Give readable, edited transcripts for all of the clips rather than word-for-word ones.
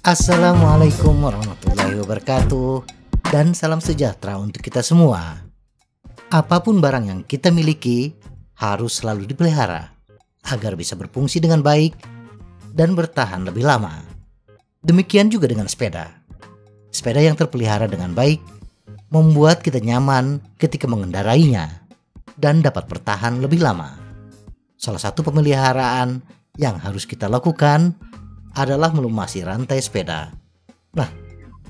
Assalamualaikum warahmatullahi wabarakatuh, dan salam sejahtera untuk kita semua. Apapun barang yang kita miliki harus selalu dipelihara agar bisa berfungsi dengan baik dan bertahan lebih lama. Demikian juga dengan sepeda. Sepeda yang terpelihara dengan baik membuat kita nyaman ketika mengendarainya dan dapat bertahan lebih lama. Salah satu pemeliharaan yang harus kita lakukan adalah melumasi rantai sepeda. Nah,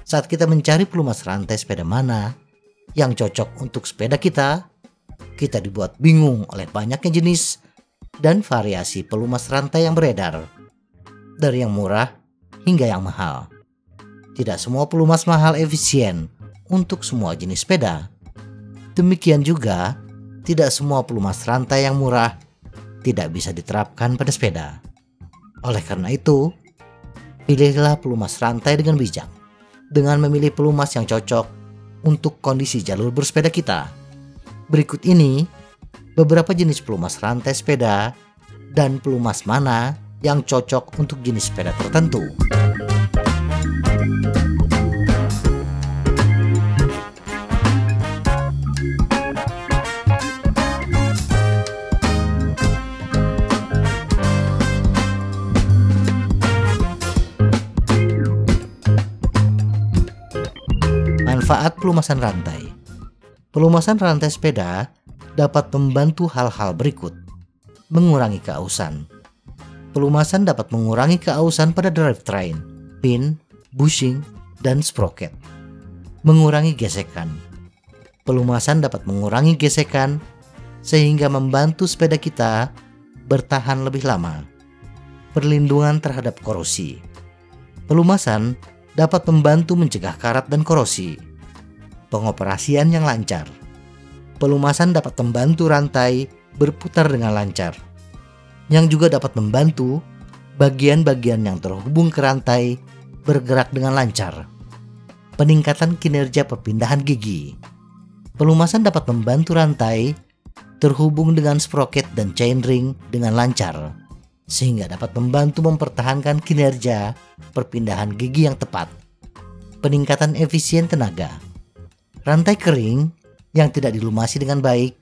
saat kita mencari pelumas rantai sepeda mana yang cocok untuk sepeda kita dibuat bingung oleh banyaknya jenis dan variasi pelumas rantai yang beredar, dari yang murah hingga yang mahal. Tidak semua pelumas mahal efisien untuk semua jenis sepeda. Demikian juga, tidak semua pelumas rantai yang murah tidak bisa diterapkan pada sepeda. Oleh karena itu, pilihlah pelumas rantai dengan bijak, dengan memilih pelumas yang cocok untuk kondisi jalur bersepeda kita. Berikut ini beberapa jenis pelumas rantai sepeda dan pelumas mana yang cocok untuk jenis sepeda tertentu. Manfaat pelumasan rantai. Pelumasan rantai sepeda dapat membantu hal-hal berikut. Mengurangi keausan. Pelumasan dapat mengurangi keausan pada drivetrain, pin, bushing, dan sprocket. Mengurangi gesekan. Pelumasan dapat mengurangi gesekan sehingga membantu sepeda kita bertahan lebih lama. Perlindungan terhadap korosi. Pelumasan dapat membantu mencegah karat dan korosi. Pengoperasian yang lancar. Pelumasan dapat membantu rantai berputar dengan lancar, yang juga dapat membantu bagian-bagian yang terhubung ke rantai bergerak dengan lancar. Peningkatan kinerja perpindahan gigi. Pelumasan dapat membantu rantai terhubung dengan sprocket dan chainring dengan lancar, sehingga dapat membantu mempertahankan kinerja perpindahan gigi yang tepat. Peningkatan efisien tenaga. Rantai kering yang tidak dilumasi dengan baik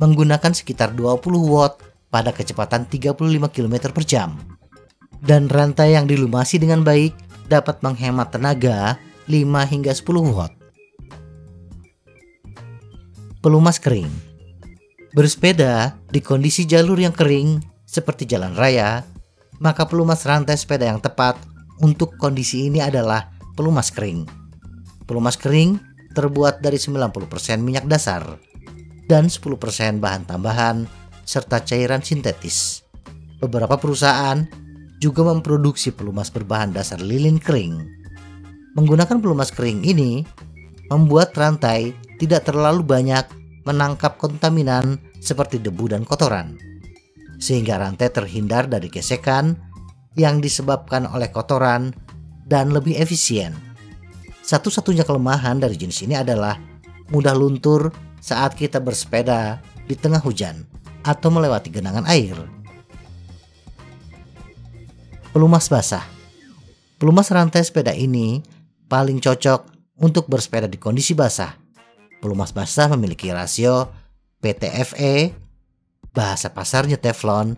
menggunakan sekitar 20 watt pada kecepatan 35 km per jam. Dan rantai yang dilumasi dengan baik dapat menghemat tenaga 5 hingga 10 watt. Pelumas kering. Bersepeda di kondisi jalur yang kering seperti jalan raya, maka pelumas rantai sepeda yang tepat untuk kondisi ini adalah pelumas kering. Pelumas kering terbuat dari 90% minyak dasar dan 10% bahan tambahan serta cairan sintetis. Beberapa perusahaan juga memproduksi pelumas berbahan dasar lilin kering. Menggunakan pelumas kering ini membuat rantai tidak terlalu banyak menangkap kontaminan seperti debu dan kotoran, sehingga rantai terhindar dari gesekan yang disebabkan oleh kotoran dan lebih efisien. Satu-satunya kelemahan dari jenis ini adalah mudah luntur saat kita bersepeda di tengah hujan atau melewati genangan air. Pelumas basah. Pelumas rantai sepeda ini paling cocok untuk bersepeda di kondisi basah. Pelumas basah memiliki rasio PTFE, bahasa pasarnya teflon,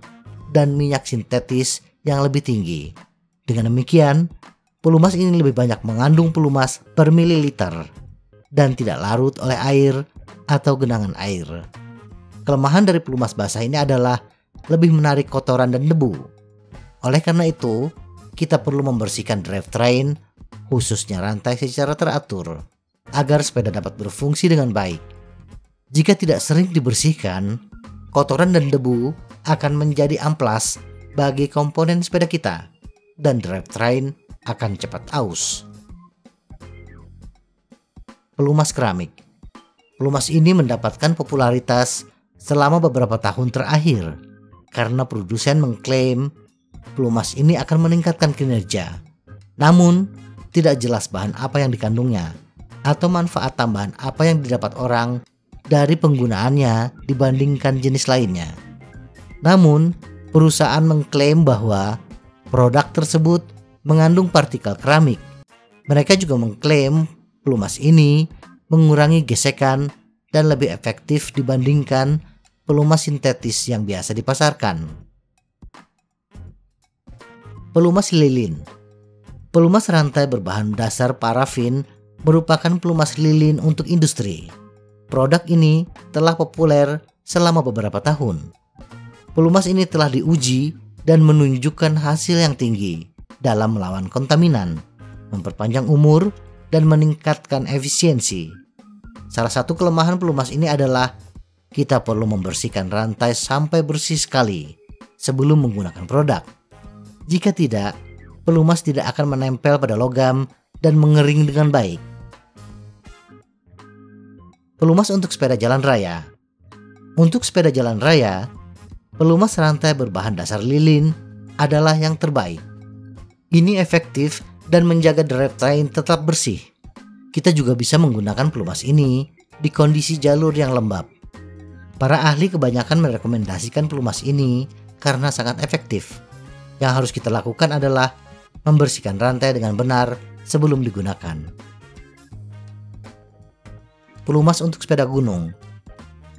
dan minyak sintetis yang lebih tinggi. Dengan demikian, pelumas ini lebih banyak mengandung pelumas per mililiter dan tidak larut oleh air atau genangan air. Kelemahan dari pelumas basah ini adalah lebih menarik kotoran dan debu. Oleh karena itu, kita perlu membersihkan drivetrain, khususnya rantai secara teratur, agar sepeda dapat berfungsi dengan baik. Jika tidak sering dibersihkan, kotoran dan debu akan menjadi amplas bagi komponen sepeda kita, dan drivetrain akan cepat aus. Pelumas keramik. Pelumas ini mendapatkan popularitas selama beberapa tahun terakhir karena produsen mengklaim pelumas ini akan meningkatkan kinerja. Namun, tidak jelas bahan apa yang dikandungnya atau manfaat tambahan apa yang didapat orang dari penggunaannya dibandingkan jenis lainnya. Namun, perusahaan mengklaim bahwa produk tersebut mengandung partikel keramik. Mereka juga mengklaim pelumas ini mengurangi gesekan dan lebih efektif dibandingkan pelumas sintetis yang biasa dipasarkan. Pelumas lilin. Pelumas rantai berbahan dasar parafin merupakan pelumas lilin untuk industri. Produk ini telah populer selama beberapa tahun. Pelumas ini telah diuji dan menunjukkan hasil yang tinggi dalam melawan kontaminan, memperpanjang umur, dan meningkatkan efisiensi. Salah satu kelemahan pelumas ini adalah kita perlu membersihkan rantai sampai bersih sekali sebelum menggunakan produk. Jika tidak, pelumas tidak akan menempel pada logam dan mengering dengan baik. Pelumas untuk sepeda jalan raya. Untuk sepeda jalan raya, pelumas rantai berbahan dasar lilin adalah yang terbaik. Ini efektif dan menjaga drivetrain tetap bersih. Kita juga bisa menggunakan pelumas ini di kondisi jalur yang lembab. Para ahli kebanyakan merekomendasikan pelumas ini karena sangat efektif. Yang harus kita lakukan adalah membersihkan rantai dengan benar sebelum digunakan. Pelumas untuk sepeda gunung.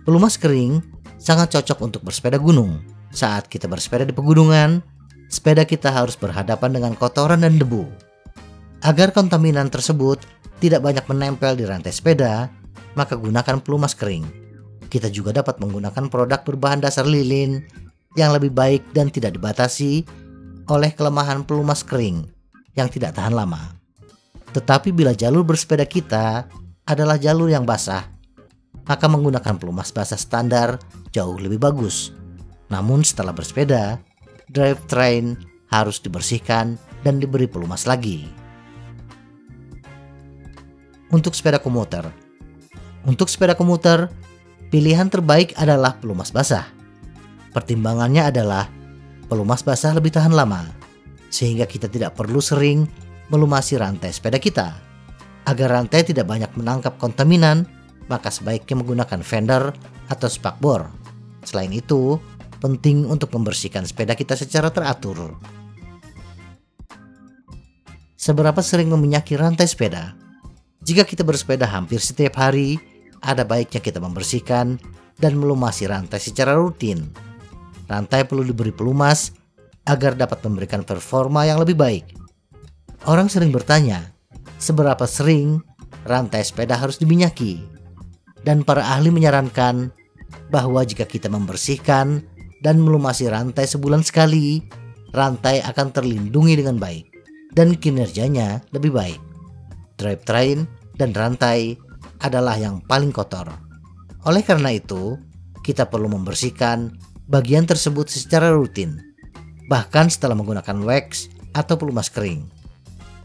Pelumas kering sangat cocok untuk bersepeda gunung. Saat kita bersepeda di pegunungan, sepeda kita harus berhadapan dengan kotoran dan debu. Agar kontaminan tersebut tidak banyak menempel di rantai sepeda, maka gunakan pelumas kering. Kita juga dapat menggunakan produk berbahan dasar lilin yang lebih baik dan tidak dibatasi oleh kelemahan pelumas kering yang tidak tahan lama. Tetapi bila jalur bersepeda kita adalah jalur yang basah, maka menggunakan pelumas basah standar jauh lebih bagus. Namun setelah bersepeda, drivetrain harus dibersihkan dan diberi pelumas lagi. Untuk sepeda komuter. Untuk sepeda komuter, pilihan terbaik adalah pelumas basah. Pertimbangannya adalah pelumas basah lebih tahan lama, sehingga kita tidak perlu sering melumasi rantai sepeda kita. Agar rantai tidak banyak menangkap kontaminan, maka sebaiknya menggunakan fender atau spakbor. Selain itu, penting untuk membersihkan sepeda kita secara teratur. Seberapa sering meminyaki rantai sepeda? Jika kita bersepeda hampir setiap hari, ada baiknya kita membersihkan dan melumasi rantai secara rutin. Rantai perlu diberi pelumas agar dapat memberikan performa yang lebih baik. Orang sering bertanya, seberapa sering rantai sepeda harus diminyaki? Dan para ahli menyarankan bahwa jika kita membersihkan dan melumasi rantai sebulan sekali, rantai akan terlindungi dengan baik dan kinerjanya lebih baik. Drivetrain dan rantai adalah yang paling kotor. Oleh karena itu, kita perlu membersihkan bagian tersebut secara rutin, bahkan setelah menggunakan wax atau pelumas kering.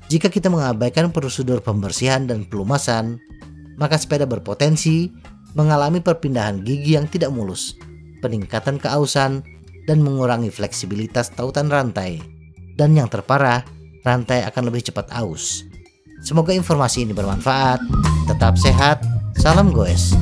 Jika kita mengabaikan prosedur pembersihan dan pelumasan, maka sepeda berpotensi mengalami perpindahan gigi yang tidak mulus, peningkatan keausan, dan mengurangi fleksibilitas tautan rantai. Dan yang terparah, rantai akan lebih cepat aus. Semoga informasi ini bermanfaat. Tetap sehat, salam goes.